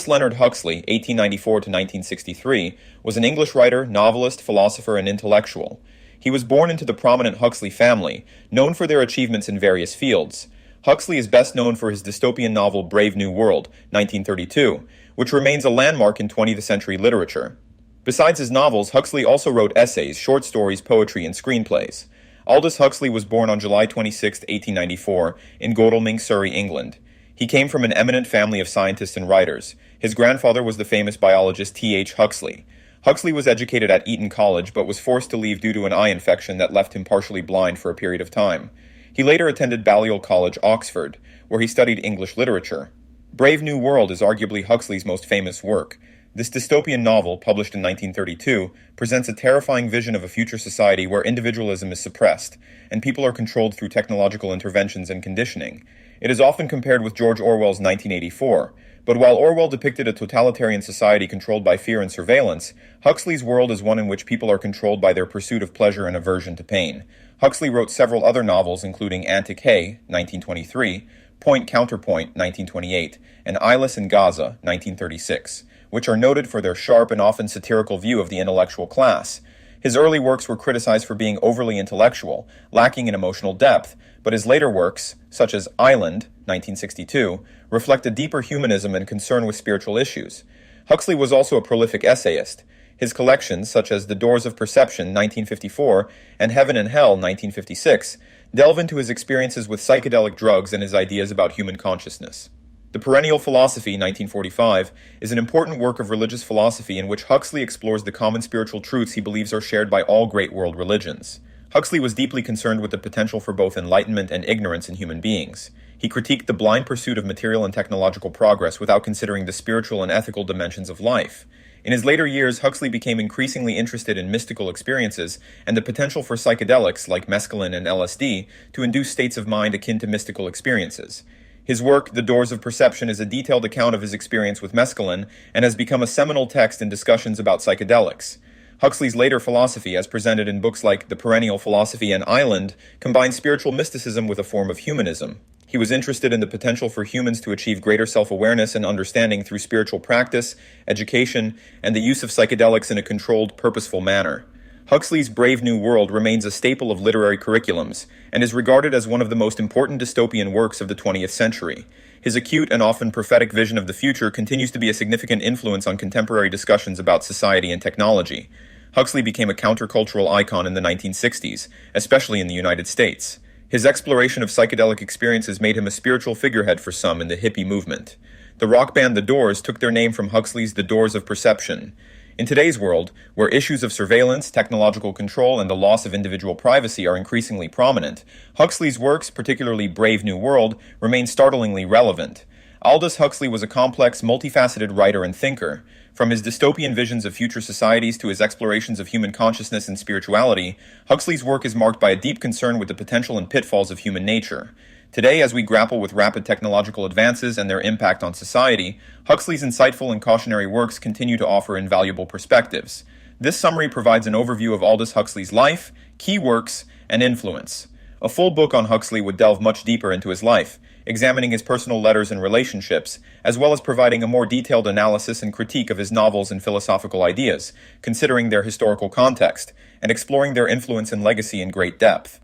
Leonard Huxley, 1894 to 1963, was an English writer, novelist, philosopher, and intellectual. He was born into the prominent Huxley family, known for their achievements in various fields. Huxley is best known for his dystopian novel Brave New World, 1932, which remains a landmark in 20th century literature. Besides his novels, Huxley also wrote essays, short stories, poetry, and screenplays. Aldous Huxley was born on July 26, 1894, in Godalming, Surrey, England. He came from an eminent family of scientists and writers. His grandfather was the famous biologist T.H. Huxley. Huxley was educated at Eton College but was forced to leave due to an eye infection that left him partially blind for a period of time. He later attended Balliol College, Oxford, where he studied English literature. Brave New World is arguably Huxley's most famous work. This dystopian novel, published in 1932, presents a terrifying vision of a future society where individualism is suppressed, and people are controlled through technological interventions and conditioning. It is often compared with George Orwell's 1984, but while Orwell depicted a totalitarian society controlled by fear and surveillance, Huxley's world is one in which people are controlled by their pursuit of pleasure and aversion to pain. Huxley wrote several other novels including Antic Hay, 1923, Point Counterpoint, 1928, and Eyeless in Gaza, 1936, which are noted for their sharp and often satirical view of the intellectual class. His early works were criticized for being overly intellectual, lacking in emotional depth, but his later works, such as Island, 1962, reflect a deeper humanism and concern with spiritual issues. Huxley was also a prolific essayist. His collections, such as The Doors of Perception, 1954, and Heaven and Hell, 1956, delve into his experiences with psychedelic drugs and his ideas about human consciousness. The Perennial Philosophy, 1945, is an important work of religious philosophy in which Huxley explores the common spiritual truths he believes are shared by all great world religions. Huxley was deeply concerned with the potential for both enlightenment and ignorance in human beings. He critiqued the blind pursuit of material and technological progress without considering the spiritual and ethical dimensions of life. In his later years, Huxley became increasingly interested in mystical experiences and the potential for psychedelics, like mescaline and LSD, to induce states of mind akin to mystical experiences. His work, The Doors of Perception, is a detailed account of his experience with mescaline and has become a seminal text in discussions about psychedelics. Huxley's later philosophy, as presented in books like The Perennial Philosophy and Island, combines spiritual mysticism with a form of humanism. He was interested in the potential for humans to achieve greater self-awareness and understanding through spiritual practice, education, and the use of psychedelics in a controlled, purposeful manner. Huxley's Brave New World remains a staple of literary curriculums, and is regarded as one of the most important dystopian works of the 20th century. His acute and often prophetic vision of the future continues to be a significant influence on contemporary discussions about society and technology. Huxley became a countercultural icon in the 1960s, especially in the United States. His exploration of psychedelic experiences made him a spiritual figurehead for some in the hippie movement. The rock band The Doors took their name from Huxley's The Doors of Perception. In today's world, where issues of surveillance, technological control, and the loss of individual privacy are increasingly prominent, Huxley's works, particularly Brave New World, remain startlingly relevant. Aldous Huxley was a complex, multifaceted writer and thinker. From his dystopian visions of future societies to his explorations of human consciousness and spirituality, Huxley's work is marked by a deep concern with the potential and pitfalls of human nature. Today, as we grapple with rapid technological advances and their impact on society, Huxley's insightful and cautionary works continue to offer invaluable perspectives. This summary provides an overview of Aldous Huxley's life, key works, and influence. A full book on Huxley would delve much deeper into his life, examining his personal letters and relationships, as well as providing a more detailed analysis and critique of his novels and philosophical ideas, considering their historical context, and exploring their influence and legacy in great depth.